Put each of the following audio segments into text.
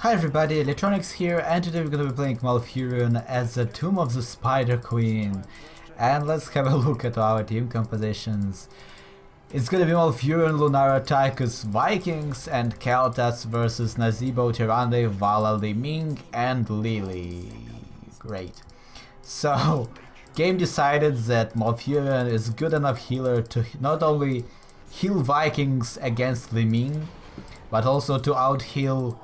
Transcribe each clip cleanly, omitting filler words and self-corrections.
Hi everybody, Electronics here, and today we're gonna be playing Malfurion as the Tomb of the Spider Queen. And let's have a look at our team compositions. It's gonna be Malfurion, Lunara, Tychus, Vikings, and Keltas versus Nazeebo, Tyrande, Vala, Li Ming, and Lily. Great. So, game decided that Malfurion is good enough healer to not only heal Vikings against Li Ming, but also to out-heal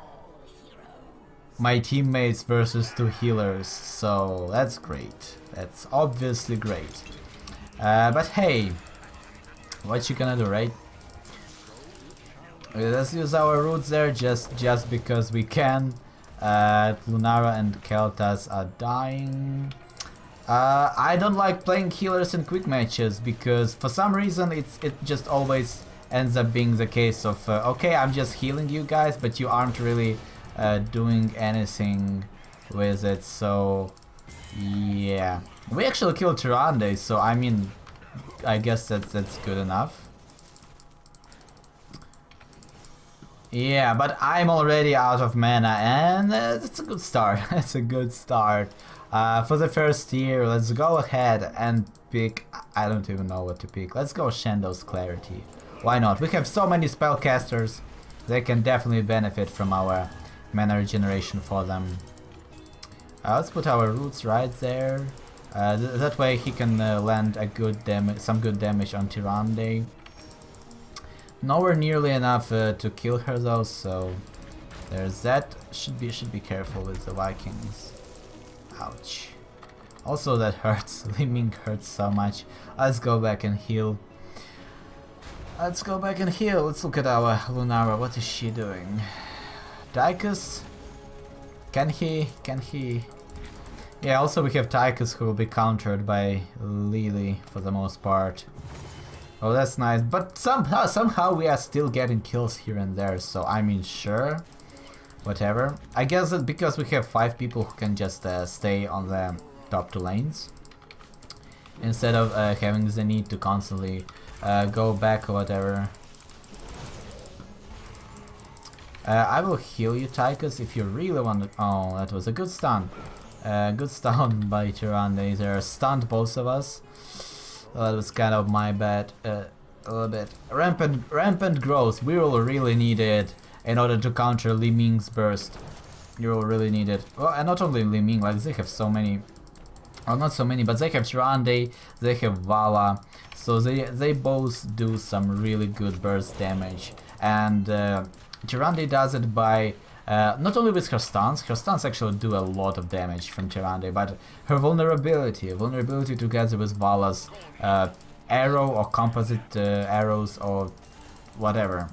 my teammates versus two healers, so that's great. That's obviously great. But hey, what you gonna do, right? Let's use our roots there just because we can. Lunara and Keltas are dying. I don't like playing healers in quick matches because for some reason it just always ends up being the case of okay, I'm just healing you guys, but you aren't really doing anything with it, so yeah. We actually killed Tyrande, so I mean, I guess that's good enough. Yeah, but I'm already out of mana, and it's a good start. It's a good start. For the first tier, let's go ahead and pick. I don't even know what to pick. Let's go Shan'do's Clarity. Why not? We have so many spellcasters. They can definitely benefit from our mana regeneration for them. Let's put our roots right there. That way he can land a good some good damage on Tyrande. Nowhere nearly enough to kill her though, so there's that. Should be careful with the Vikings. Ouch. Also that hurts. Li Ming hurts so much. Let's go back and heal. Let's go back and heal. Let's look at our Lunara. What is she doing? Tychus? Can he? Yeah, also we have Tychus who will be countered by Lily for the most part. Oh, that's nice, but somehow we are still getting kills here and there, so I mean, sure. Whatever. I guess that because we have 5 people who can just stay on the top 2 lanes. Instead of having the need to constantly go back or whatever. I will heal you, Tychus, if you really want to. Oh, that was a good stun. Good stun by Tyrande. They stunned both of us. That was kind of my bad. A little bit. Rampant Growth. We will really need it in order to counter Li Ming's burst. You will really need it. Well, and not only Li Ming, like they have so many. Well, not so many, but they have Tyrande, they have Vala. So they both do some really good burst damage. And Tyrande does it by not only with her stuns actually do a lot of damage from Tyrande, but her vulnerability together with Vala's arrow or composite arrows or whatever,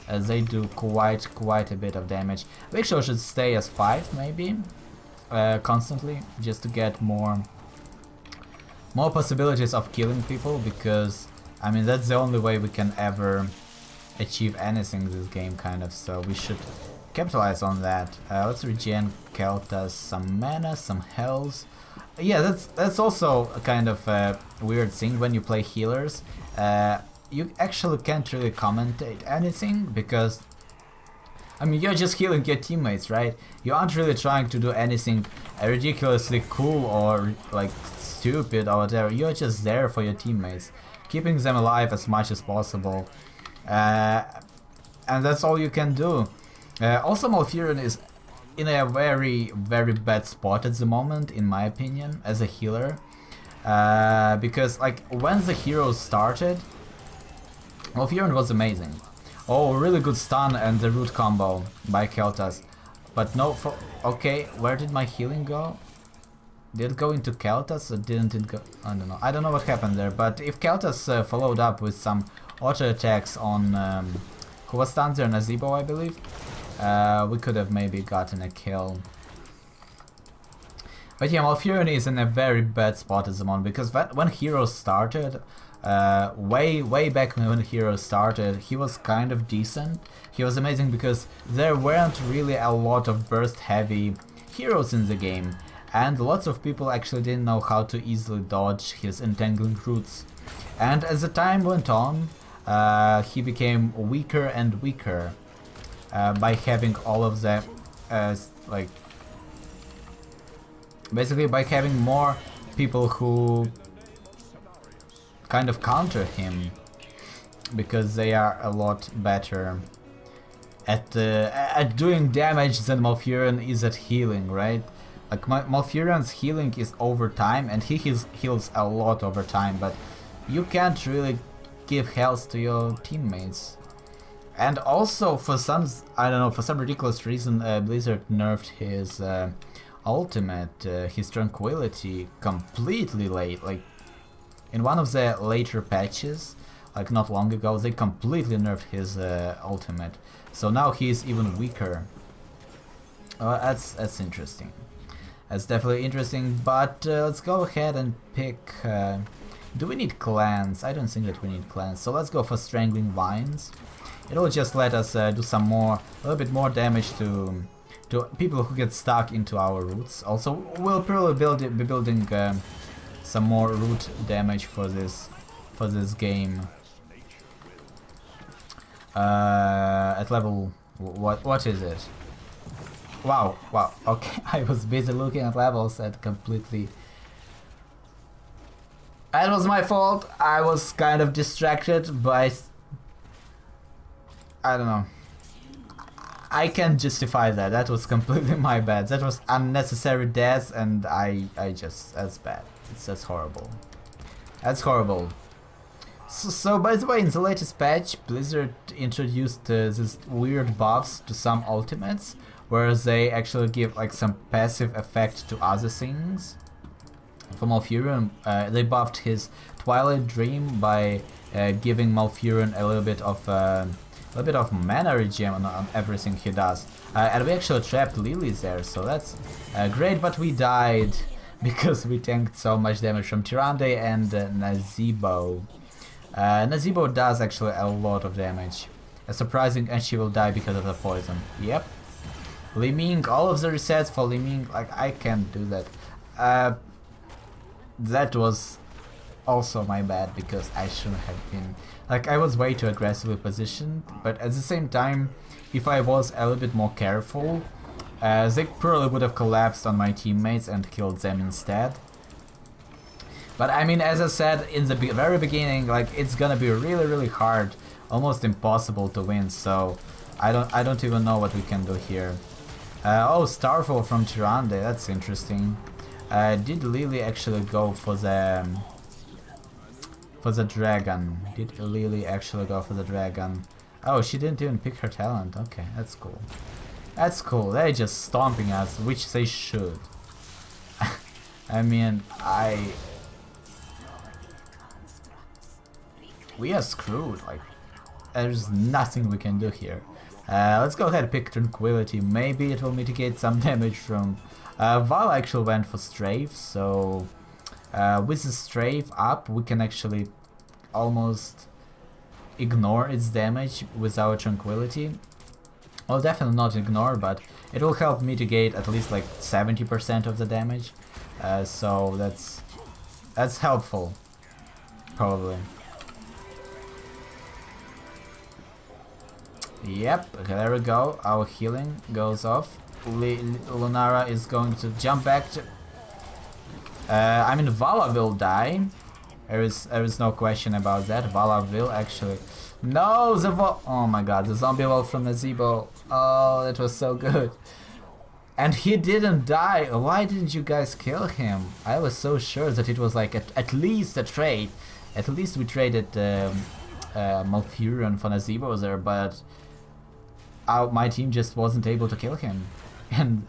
they do quite a bit of damage. We actually should stay as 5 maybe, constantly, just to get more possibilities of killing people, because I mean that's the only way we can ever achieve anything in this game, kind of, so we should capitalize on that. Let's regen Keltas some mana, some health. Yeah, that's also a kind of weird thing when you play healers. You actually can't really commentate anything because I mean you're just healing your teammates, right? You aren't really trying to do anything ridiculously cool or like stupid or whatever. You're just there for your teammates, keeping them alive as much as possible. And that's all you can do. Also, Malfurion is in a very bad spot at the moment, in my opinion, as a healer. Because like when the heroes started, Malfurion was amazing. Oh, really good stun and the root combo by Keltas. But no, okay, where did my healing go? Did it go into Keltas or didn't it go? I don't know. I don't know what happened there. But if Keltas followed up with some auto attacks on who was stunned there, Nazeebo, I believe, we could have maybe gotten a kill. But yeah, Malfurion is in a very bad spot at the moment because when Heroes started, way back when Heroes started, he was kind of decent. He was amazing because there weren't really a lot of burst heavy heroes in the game, and lots of people actually didn't know how to easily dodge his Entangling Roots. And as the time went on, he became weaker and weaker by having all of the like basically by having more people who kind of counter him, because they are a lot better at doing damage than Malfurion is at healing, right? Like Malfurion's healing is over time, and he heals a lot over time, but you can't really give health to your teammates. And also, for some, I don't know, for some ridiculous reason, Blizzard nerfed his ultimate, his Tranquility, completely late. Like, in one of the later patches, like not long ago, they completely nerfed his ultimate. So now he's even weaker. That's interesting. That's definitely interesting, but let's go ahead and pick... do we need clans? I don't think that we need clans, so let's go for Strangling Vines. It'll just let us do some more, a little bit more damage to people who get stuck into our roots. Also, we'll probably be building some more root damage for this game. At level, what is it? Wow, okay, I was busy looking at levels and completely... That was my fault. I was kind of distracted by... I don't know. I can't justify that. That was completely my bad. That was unnecessary death, and I just... That's bad. That's horrible. That's horrible. So by the way, in the latest patch, Blizzard introduced these weird buffs to some ultimates, where they actually give like some passive effect to other things. For Malfurion, they buffed his Twilight Dream by giving Malfurion a little bit of mana regen on everything he does. And we actually trapped lilies there, so that's great, but we died because we tanked so much damage from Tyrande and Nazeebo. Nazeebo does actually a lot of damage. Surprising, and she will die because of the poison. Yep. Li Ming, all of the resets for Li Ming, like I can't do that. That was also my bad, because I shouldn't have been... Like, I was way too aggressively positioned, but at the same time, if I was a little bit more careful, they probably would have collapsed on my teammates and killed them instead. But I mean, as I said in the very beginning, like, it's gonna be really hard, almost impossible to win, so I don't even know what we can do here. Oh, Starfall from Tyrande, that's interesting. Did Lily actually go for the dragon? Did Lily actually go for the dragon? Oh, she didn't even pick her talent. Okay, that's cool. That's cool. They're just stomping us, which they should. I mean, we are screwed. Like, there's nothing we can do here. Let's go ahead and pick Tranquility. Maybe it will mitigate some damage from... Val actually went for Strafe, so with the Strafe up, we can actually almost ignore its damage with our Tranquility. Well, definitely not ignore, but it will help mitigate at least like 70% of the damage. So that's helpful, probably. Yep, okay, there we go. Our healing goes off. Lunara is going to jump back to... I mean, Vala will die. There is no question about that. Vala will actually... No, oh my god, the zombie wall from Nazeebo. Oh, that was so good. And he didn't die. Why didn't you guys kill him? I was so sure that it was like at least a trade. At least we traded Malfurion for Nazeebo there, but my team just wasn't able to kill him. And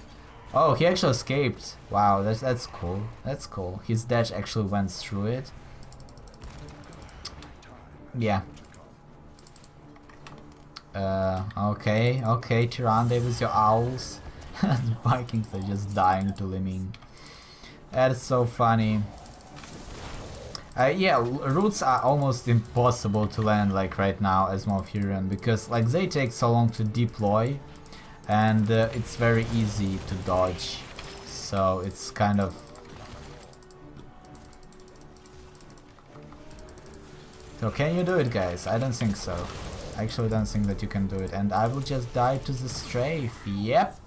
oh, he actually escaped. Wow, that's cool. That's cool. His dash actually went through it. Yeah. Okay, Tyrande with your owls. The Vikings are just dying to Li Ming. That is so funny. Yeah, roots are almost impossible to land like right now as Malfurion, because like they take so long to deploy, and it's very easy to dodge. So it's kind of... So can you do it, guys? I don't think so. I actually don't think that you can do it, and I will just die to the strafe. Yep.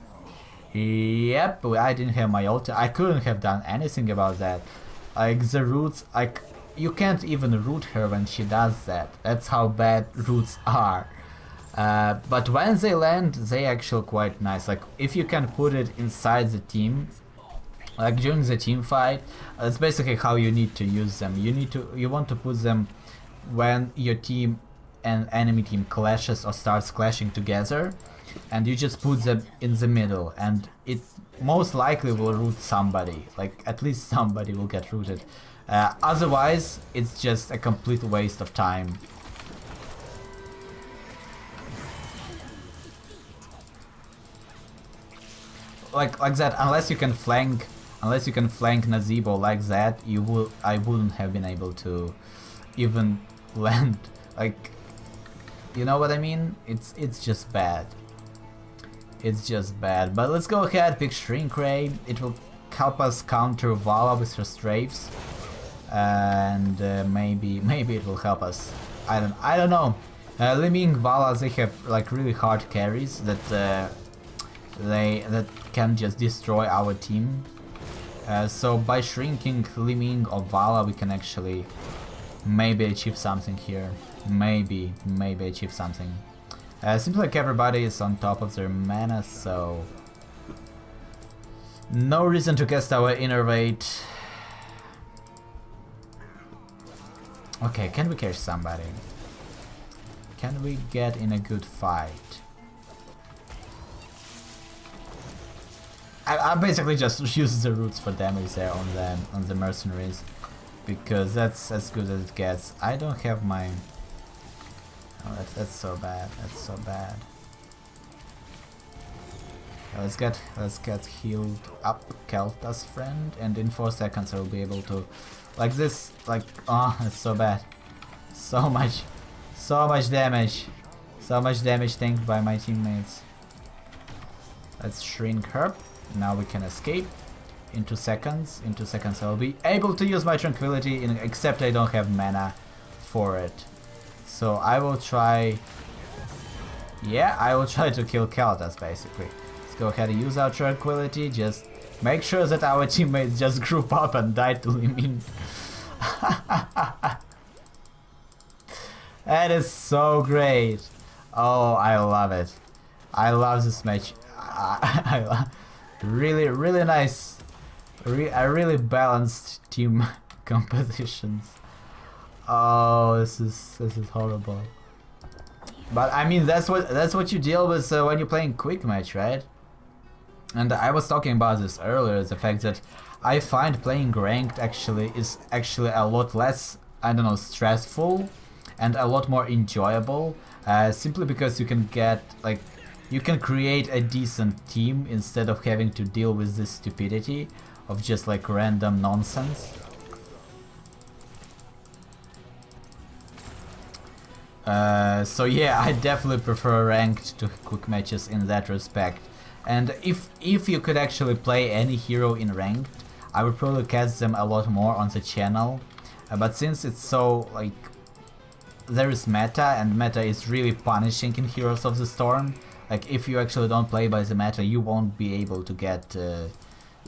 Yep, I didn't have my ult. I couldn't have done anything about that. Like the roots, like you can't even root her when she does that. That's how bad roots are. But when they land, they actually quite nice. Like if you can put it inside the team, like during the team fight, that's basically how you need to use them. You want to put them when your team and enemy team clashes or starts clashing together, and you just put them in the middle, and it most likely will root somebody. Like at least somebody will get rooted. Otherwise, it's just a complete waste of time. Like that, unless you can flank Nazeebo like that, I wouldn't have been able to even land. Like, you know what I mean? It's just bad. It's just bad. But let's go ahead, pick Shrink Ray. It will help us counter Vala with her strafes, and maybe it will help us. I don't know. Li Ming, Vala, they have like really hard carries that can just destroy our team. So by shrinking Li Ming or Vala, we can actually maybe achieve something here. Maybe achieve something. Seems like everybody is on top of their mana, so no reason to cast our Innervate. Okay, can we catch somebody? Can we get in a good fight? I basically just use the roots for damage there on the mercenaries, because that's as good as it gets. I don't have my... Oh, that's so bad. That's so bad. Let's get healed up, Kelta's friend, and in 4 seconds I will be able to, like this, like, oh, it's so bad. So much damage. So much damage tanked by my teammates. Let's shrink her. Now we can escape. In 2 seconds. In 2 seconds I will be able to use my Tranquility, except I don't have mana for it. So I will try... Yeah, I will try to kill Keltas, basically. Let's go ahead and use our Tranquility. Just make sure that our teammates just group up and die to Li Ming. That is so great. Oh, I love it. I love this match. Really nice. A really balanced team compositions. Oh, this is horrible. But I mean, that's what you deal with when you're playing quick match, right? And I was talking about this earlier, the fact that I find playing ranked is actually a lot less, I don't know, stressful and a lot more enjoyable, simply because you can you can create a decent team instead of having to deal with this stupidity of just like random nonsense. So yeah, I definitely prefer ranked to quick matches in that respect. And if you could actually play any hero in ranked, I would probably cast them a lot more on the channel. But since it's so like there is meta, and meta is really punishing in Heroes of the Storm. Like if you actually don't play by the meta, you won't be able to get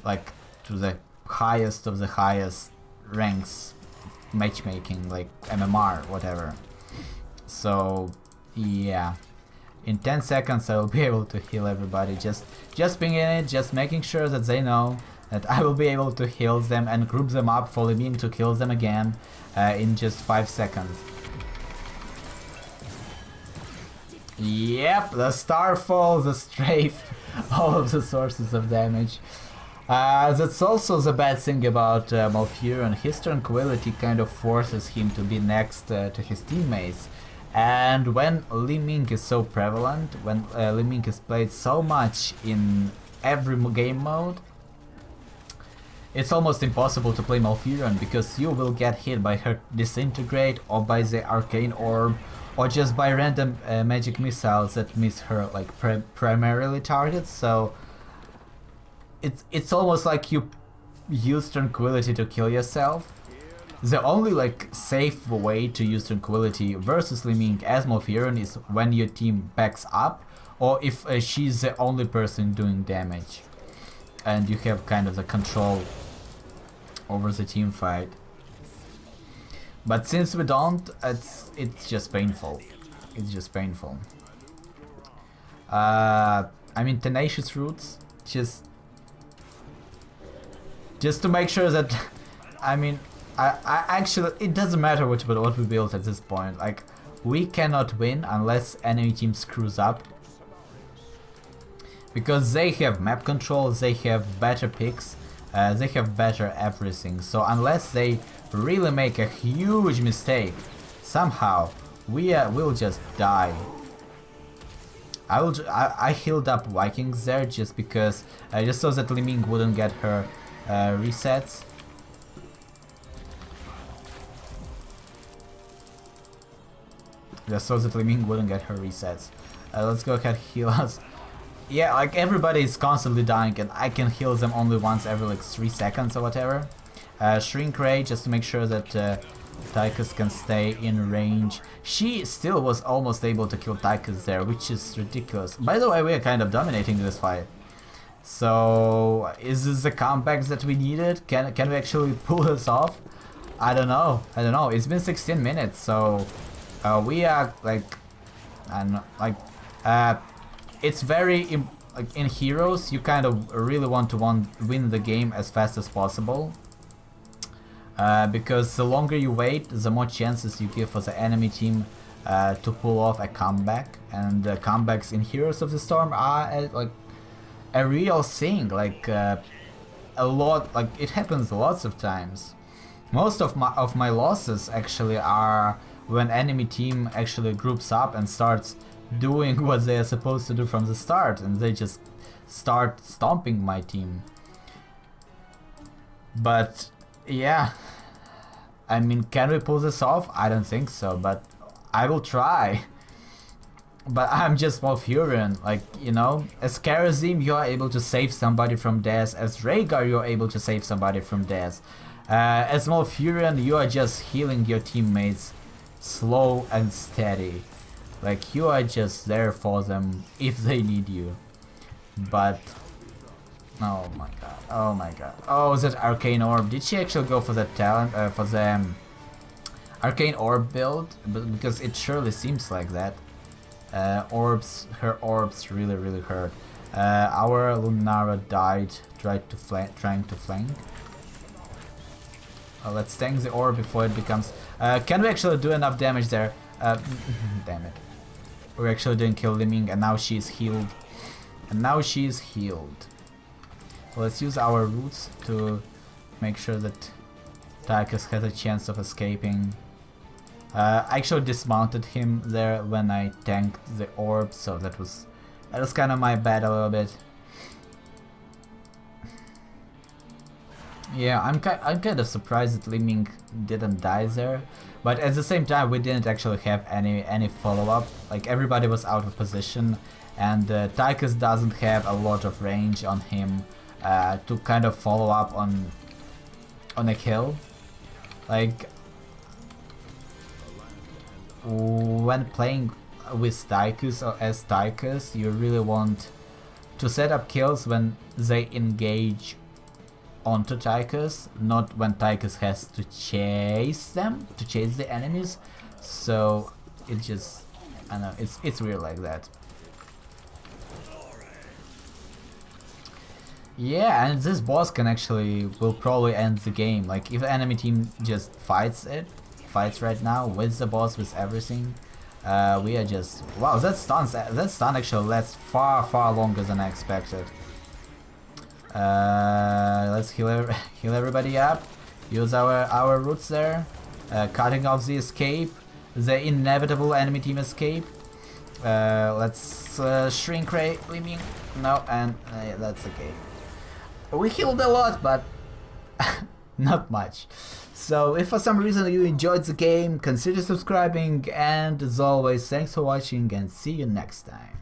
like to the highest of the highest ranks matchmaking, like MMR, whatever. So yeah, in 10 seconds I will be able to heal everybody, just pinging it, just making sure that they know that I will be able to heal them and group them up for Li Ming to kill them again in just 5 seconds. Yep, the Starfall, the Strafe, all of the sources of damage. That's also the bad thing about Malfurion. His Tranquility kind of forces him to be next to his teammates. And when Li Ming is so prevalent, when Li Ming is played so much in every game mode, it's almost impossible to play Malfurion, because you will get hit by her Disintegrate or by the Arcane Orb, or just by random magic missiles that miss her like primarily targets. So it's almost like you use Tranquility to kill yourself. The only like safe way to use Tranquility versus Li Ming as Malfurion is when your team backs up, or if she's the only person doing damage. and you have kind of the control over the team fight. But since we don't, it's just painful. It's just painful. I mean, Tenacious Roots, just to make sure that, I mean, I actually, it doesn't matter what we build at this point. Like, we cannot win unless enemy team screws up. Because they have map control, they have better picks, they have better everything. So unless they really make a huge mistake, somehow we'll just die. I healed up Vikings there just because just so that Li Ming wouldn't get her resets. Just so that Li Ming wouldn't get her resets. Let's go ahead, heal us. Yeah, like everybody is constantly dying and I can heal them only once every like 3 seconds or whatever. Shrink Ray just to make sure that Tychus can stay in range. She still was almost able to kill Tychus there, which is ridiculous. By the way, we are kind of dominating this fight. So, is this the comebacks that we needed? Can we actually pull this off? I don't know. It's been 16 minutes, so we are like, I don't know, like, it's very like in Heroes, you kind of really want to win the game as fast as possible. Because the longer you wait, the more chances you give for the enemy team to pull off a comeback. And comebacks in Heroes of the Storm are like a real thing. Like a lot, like it happens lots of times. Most of my losses actually are when enemy team actually groups up and starts doing what they are supposed to do from the start, and they just start stomping my team. But yeah, I mean, can we pull this off? I don't think so, but I will try. But I'm just Malfurion, like, you know, as Karazim you are able to save somebody from death, as Rhaegar you are able to save somebody from death. As Malfurion you are just healing your teammates slow and steady. Like, you are just there for them if they need you. But oh my god, oh my god. Oh, that Arcane Orb. Did she actually go for that talent, for the Arcane Orb build? Because it surely seems like that. Her orbs really hurt. Our Lunara died trying to flank. Let's tank the orb before it becomes... can we actually do enough damage there? Damn it. We actually didn't kill Li Ming, and now she's healed. So let's use our roots to make sure that Tychus has a chance of escaping. I actually dismounted him there when I tanked the orb, so that was kind of my bad a little bit. Yeah, I'm kind of surprised that Li Ming didn't die there, but at the same time we didn't actually have any follow-up. Like, everybody was out of position, and Tychus doesn't have a lot of range on him to kind of follow up on a kill. Like, when playing with Tychus or as Tychus, you really want to set up kills when they engage onto Tychus, not when Tychus has to chase the enemies. So it just, I don't know, it's weird like that. Yeah, and this boss will probably end the game. Like, if the enemy team just fights right now with the boss, with everything, we are just, wow, that stun actually lasts far longer than I expected. Let's heal everybody up. Use our roots there, cutting off the escape, the inevitable enemy team escape. Let's shrink Ray. No, and that's okay. We healed a lot, but not much. So if for some reason you enjoyed the game, consider subscribing, and as always, thanks for watching and see you next time.